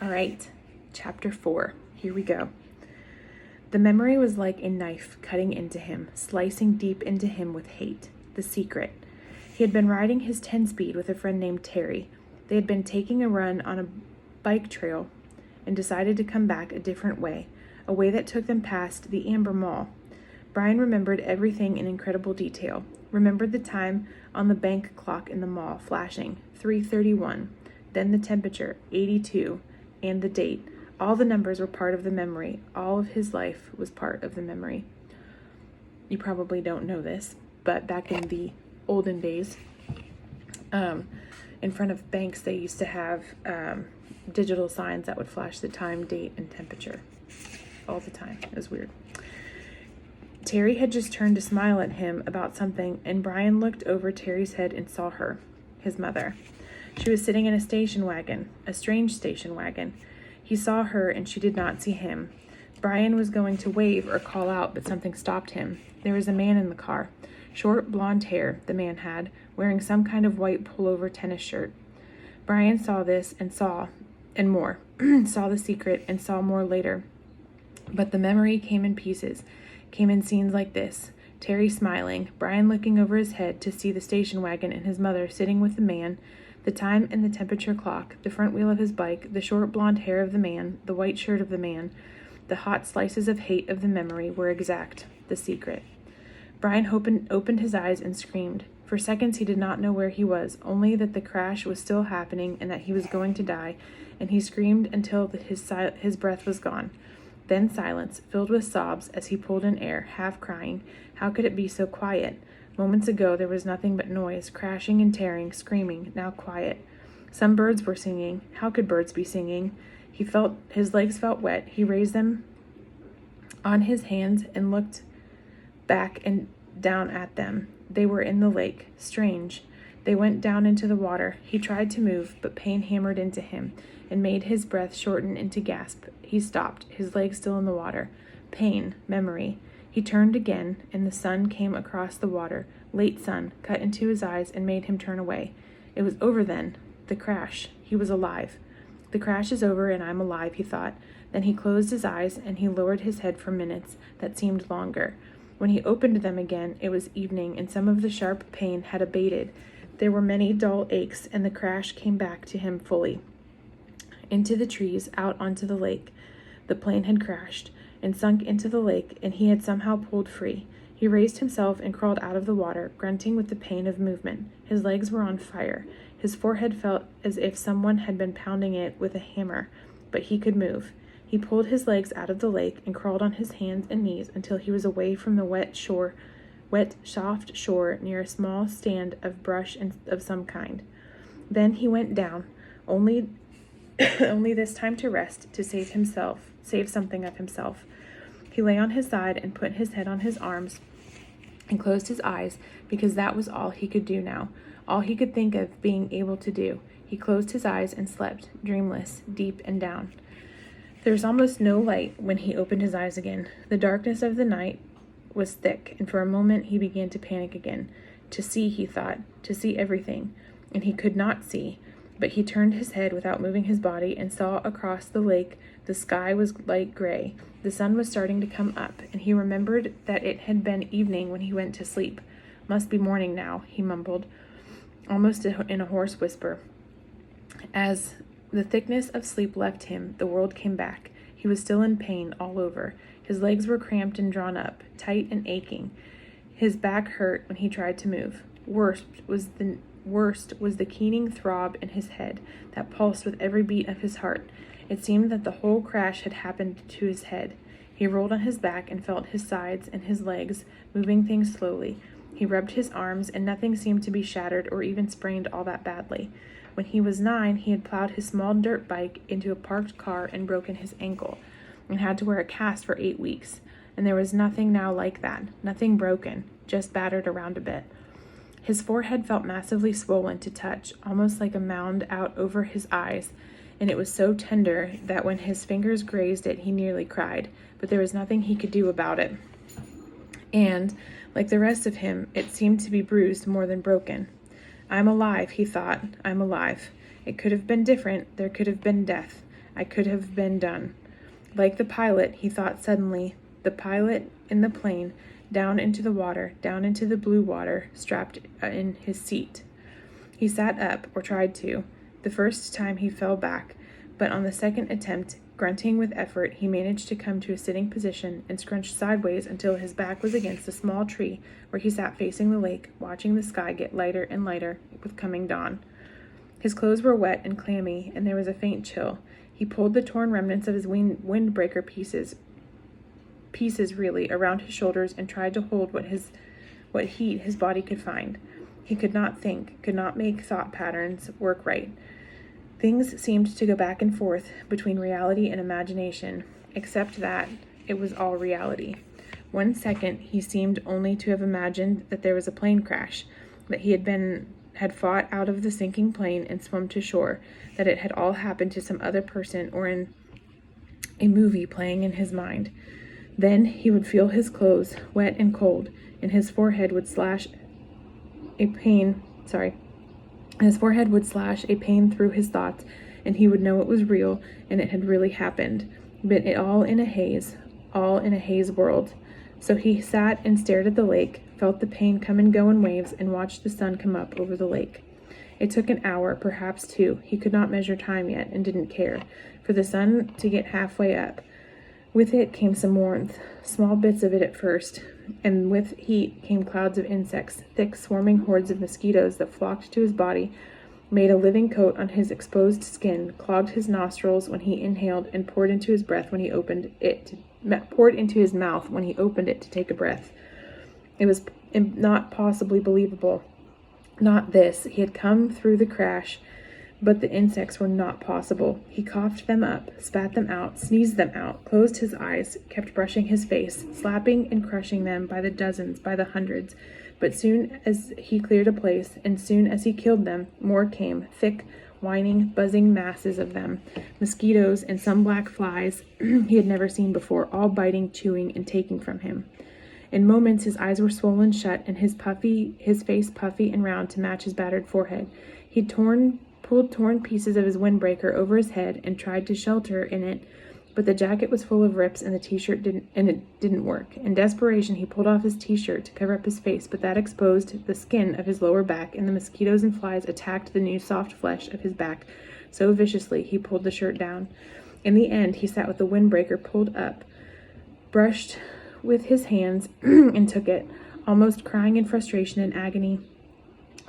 All right, chapter 4. Here we go. The memory was like a knife cutting into him, slicing deep into him with hate. The secret. He had been riding his 10-speed with a friend named Terry. They had been taking a run on a bike trail and decided to come back a different way, a way that took them past the Amber Mall. Brian remembered everything in incredible detail. Remembered the time on the bank clock in the mall flashing 3:31, then the temperature 82, and the date. All the numbers were part of the memory. All of his life was part of the memory. You probably don't know this, but back in the olden days, in front of banks, they used to have digital signs that would flash the time, date, and temperature all the time. It was weird. Terry had just turned to smile at him about something, and Brian looked over Terry's head and saw her, his mother. She was sitting in a station wagon, a strange station wagon. He saw her, and she did not see him. Brian was going to wave or call out, but something stopped him. There was a man in the car. Short blonde hair, the man had, wearing some kind of white pullover tennis shirt. Brian saw this and saw, and more. Saw the secret and saw more later. But the memory came in pieces, came in scenes like this. Terry smiling, Brian looking over his head to see the station wagon and his mother sitting with the man, the time and the temperature clock, the front wheel of his bike, the short blonde hair of the man, the white shirt of the man. The hot slices of hate of the memory were exact, the secret. Brian opened his eyes and screamed. For seconds he did not know where he was, only that the crash was still happening and that he was going to die, and he screamed until his breath was gone. Then silence, filled with sobs as he pulled in air, half crying. How could it be so quiet? Moments ago there was nothing but noise, crashing and tearing, screaming, now quiet. Some birds were singing. How could birds be singing? His legs felt wet. He raised them on his hands and looked back and down at them. They were in the lake. Strange. They went down into the water. He tried to move, but pain hammered into him and made his breath shorten into gasp. He stopped, his legs still in the water. Pain, memory. He turned again, and the sun came across the water. Late sun cut into his eyes and made him turn away. It was over then. The crash. He was alive. The crash is over and I'm alive, he thought. Then he closed his eyes and he lowered his head for minutes that seemed longer. When he opened them again, it was evening and some of the sharp pain had abated. There were many dull aches and the crash came back to him fully. Into the trees, out onto the lake. The plane had crashed and sunk into the lake, and he had somehow pulled free. He raised himself and crawled out of the water, grunting with the pain of movement. His legs were on fire. His forehead felt as if someone had been pounding it with a hammer, but he could move. He pulled his legs out of the lake and crawled on his hands and knees until he was away from the wet, soft shore near a small stand of brush of some kind. Then he went down, only this time to rest, to save something of himself. He lay on his side and put his head on his arms and closed his eyes because that was all he could do now, all he could think of being able to do. He closed his eyes and slept, dreamless, deep and down. There was almost no light when he opened his eyes again. The darkness of the night was thick, and for a moment he began to panic again. To see, he thought, to see everything, and he could not see. But he turned his head without moving his body and saw across the lake the sky was light gray. The sun was starting to come up, and he remembered that it had been evening when he went to sleep. Must be morning now, he mumbled, almost in a hoarse whisper. As the thickness of sleep left him, the world came back. He was still in pain all over. His legs were cramped and drawn up, tight and aching. His back hurt when he tried to move. Worst was the keening throb in his head that pulsed with every beat of his heart. It seemed that the whole crash had happened to his head. He rolled on his back and felt his sides and his legs, moving things slowly. He rubbed his arms, and nothing seemed to be shattered or even sprained all that badly. When he was 9, he had plowed his small dirt bike into a parked car and broken his ankle, and had to wear a cast for 8 weeks. And there was nothing now like that, nothing broken, just battered around a bit. His forehead felt massively swollen to touch, almost like a mound out over his eyes, and it was so tender that when his fingers grazed it, he nearly cried, but there was nothing he could do about it. And, like the rest of him, it seemed to be bruised more than broken. I'm alive, he thought. I'm alive. It could have been different. There could have been death. I could have been done. Like the pilot, he thought suddenly, the pilot in the plane, down into the water, down into the blue water, strapped in his seat. He sat up, or tried to. The first time he fell back, but on the second attempt, grunting with effort, he managed to come to a sitting position and scrunched sideways until his back was against a small tree where he sat facing the lake, watching the sky get lighter and lighter with coming dawn. His clothes were wet and clammy, and there was a faint chill. He pulled the torn remnants of his windbreaker pieces really, around his shoulders and tried to hold what heat his body could find. He could not think, could not make thought patterns work right. Things seemed to go back and forth between reality and imagination, except that it was all reality. 1 second, he seemed only to have imagined that there was a plane crash, that he had fought out of the sinking plane and swum to shore, that it had all happened to some other person or in a movie playing in his mind. Then he would feel his clothes wet and cold, and his forehead would slash a pain through his thoughts, and he would know it was real and it had really happened, but it all in a haze world. So he sat and stared at the lake, felt the pain come and go in waves, and watched the sun come up over the lake. It took an hour, perhaps 2. He could not measure time yet and didn't care, for the sun to get halfway up. With it came some warmth, small bits of it at first, and with heat came clouds of insects, thick swarming hordes of mosquitoes that flocked to his body, made a living coat on his exposed skin, clogged his nostrils when he inhaled, and poured into his mouth when he opened it to take a breath. It was not possibly believable. Not this. He had come through the crash, but the insects were not possible. He coughed them up, spat them out, sneezed them out, closed his eyes, kept brushing his face, slapping and crushing them by the dozens, by the hundreds. But soon as he cleared a place, and soon as he killed them, more came, thick, whining, buzzing masses of them, mosquitoes and some black flies he had never seen before, all biting, chewing, and taking from him. In moments his eyes were swollen shut, and his face puffy and round to match his battered forehead. He'd pulled torn pieces of his windbreaker over his head and tried to shelter in it, but the jacket was full of rips and it didn't work. In desperation, he pulled off his t-shirt to cover up his face, but that exposed the skin of his lower back, and the mosquitoes and flies attacked the new soft flesh of his back so viciously he pulled the shirt down. In the end, he sat with the windbreaker pulled up, brushed with his hands, and took it, almost crying in frustration and agony.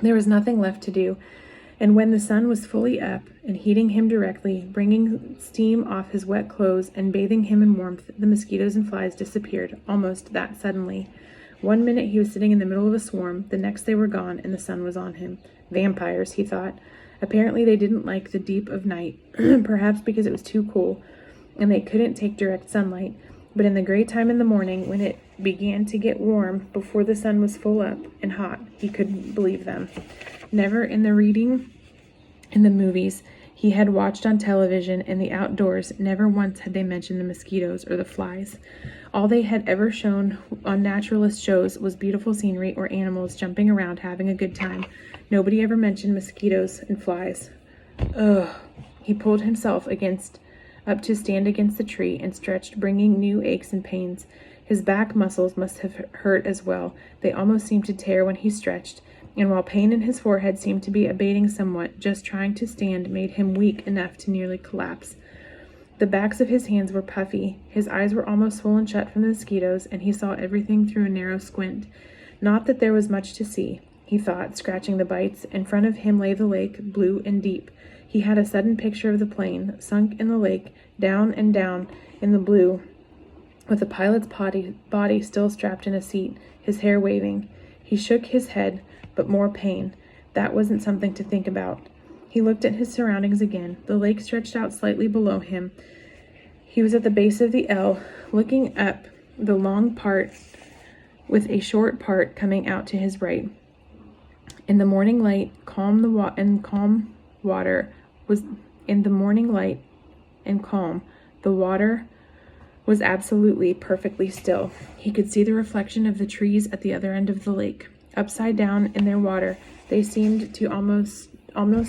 There was nothing left to do. And when the sun was fully up and heating him directly, bringing steam off his wet clothes and bathing him in warmth, the mosquitoes and flies disappeared, almost that suddenly. 1 minute he was sitting in the middle of a swarm, the next they were gone and the sun was on him. Vampires, he thought. Apparently they didn't like the deep of night, perhaps because it was too cool, and they couldn't take direct sunlight. But in the gray time in the morning, when it began to get warm, before the sun was full up and hot, he couldn't believe them. Never in the reading, in the movies he had watched on television and the outdoors, never once had they mentioned the mosquitoes or the flies. All they had ever shown on naturalist shows was beautiful scenery or animals jumping around having a good time. Nobody ever mentioned mosquitoes and flies. Ugh. He pulled himself up to stand against the tree and stretched, bringing new aches and pains. His back muscles must have hurt as well. They almost seemed to tear when he stretched, and while pain in his forehead seemed to be abating somewhat, just trying to stand made him weak enough to nearly collapse. The backs of his hands were puffy, his eyes were almost swollen shut from the mosquitoes, and he saw everything through a narrow squint. Not that there was much to see, he thought, scratching the bites. In front of him lay the lake, blue and deep. He had a sudden picture of the plane, sunk in the lake, down and down in the blue, with the pilot's body still strapped in a seat, his hair waving. He shook his head, but more pain. That wasn't something to think about. He looked at his surroundings again. The lake stretched out slightly below him. He was at the base of the L, looking up the long part with a short part coming out to his right. In the morning light, calm, the water was absolutely perfectly still. He could see the reflection of the trees at the other end of the lake. Upside down in their water, they seemed to almost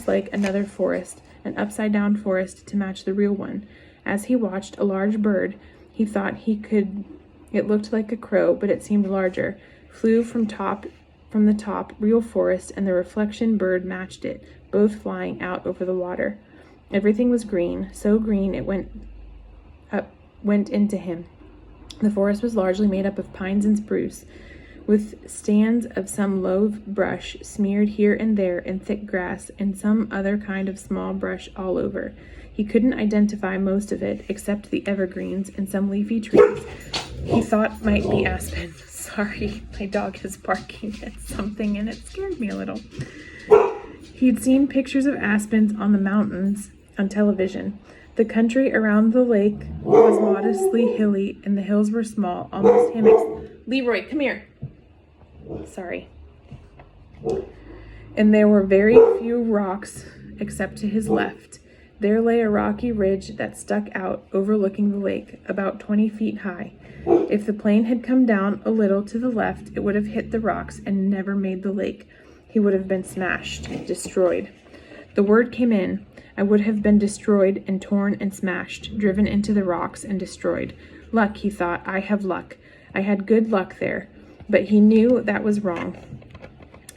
like another forest, an upside-down forest to match the real one. As he watched a large bird, he thought it looked like a crow, but it seemed larger, flew from the top real forest, and the reflection bird matched it, both flying out over the water. Everything was green, so green it went into him. The forest was largely made up of pines and spruce, with stands of some low brush smeared here and there in thick grass, and some other kind of small brush all over. He couldn't identify most of it, except the evergreens and some leafy trees he thought might be aspens. Sorry, my dog is barking at something and it scared me a little. He'd seen pictures of aspens on the mountains on television. The country around the lake was modestly hilly, and the hills were small, almost hammocks. Leroy, come here. Sorry. And there were very few rocks except to his left. There lay a rocky ridge that stuck out, overlooking the lake, about 20 feet high. If the plane had come down a little to the left, it would have hit the rocks and never made the lake. He would have been smashed, destroyed. The word came in. I would have been destroyed and torn and smashed, driven into the rocks and destroyed. Luck, he thought. I have luck. I had good luck there. But he knew that was wrong.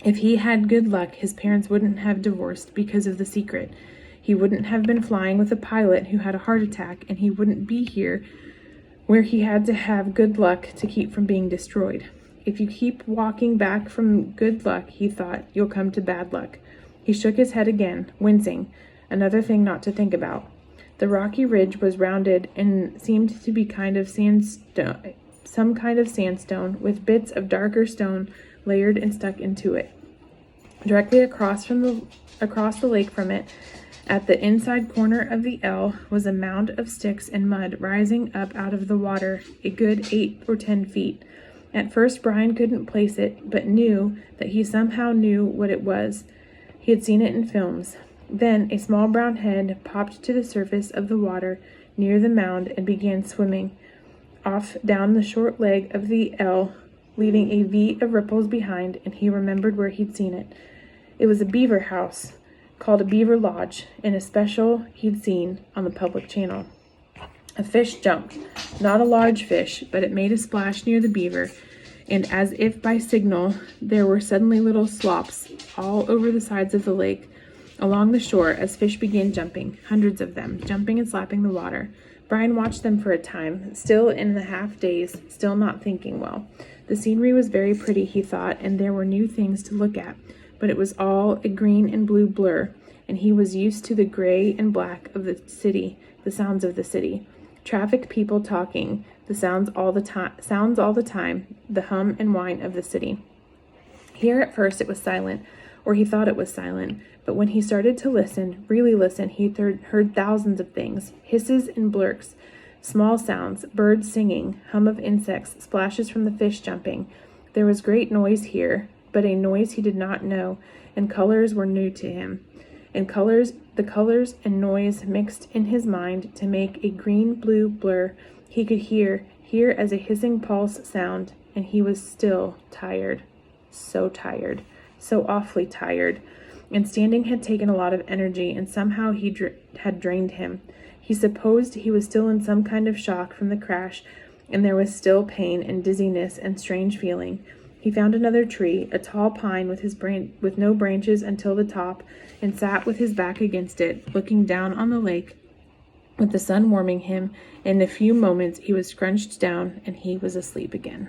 If he had good luck, his parents wouldn't have divorced because of the secret. He wouldn't have been flying with a pilot who had a heart attack, and he wouldn't be here where he had to have good luck to keep from being destroyed. If you keep walking back from good luck, he thought, you'll come to bad luck. He shook his head again, wincing. Another thing not to think about. The rocky ridge was rounded and seemed to be some kind of sandstone, with bits of darker stone layered and stuck into it. Directly across the lake from it, at the inside corner of the L, was a mound of sticks and mud rising up out of the water a good 8 or 10 feet. At first Brian couldn't place it, but knew that he somehow knew what it was. He had seen it in films. Then a small brown head popped to the surface of the water near the mound and began swimming off down the short leg of the L, leaving a V of ripples behind, and he remembered where he'd seen it. It was a beaver house, called a beaver lodge, in a special he'd seen on the public channel. A fish jumped, not a large fish, but it made a splash near the beaver, and as if by signal, there were suddenly little slops all over the sides of the lake, along the shore, as fish began jumping, hundreds of them, jumping and slapping the water. Brian watched them for a time, still in the half-daze, still not thinking well. The scenery was very pretty, he thought, and there were new things to look at, but it was all a green and blue blur, and he was used to the gray and black of the city, the sounds of the city. Traffic, people talking, the sounds all the time, the hum and whine of the city. Here at first it was silent, or he thought it was silent, but when he started to listen, really listen, he heard thousands of things, hisses and blurks, small sounds, birds singing, hum of insects, splashes from the fish jumping. There was great noise here, but a noise he did not know, and colors were new to him. And the colors and noise mixed in his mind to make a green-blue blur he could hear as a hissing pulse sound, and he was still tired, so awfully tired. And standing had taken a lot of energy, and somehow had drained him. He supposed he was still in some kind of shock from the crash, and there was still pain and dizziness and strange feeling. He found another tree, a tall pine with no branches until the top, and sat with his back against it, looking down on the lake, with the sun warming him. In a few moments he was scrunched down, and he was asleep again.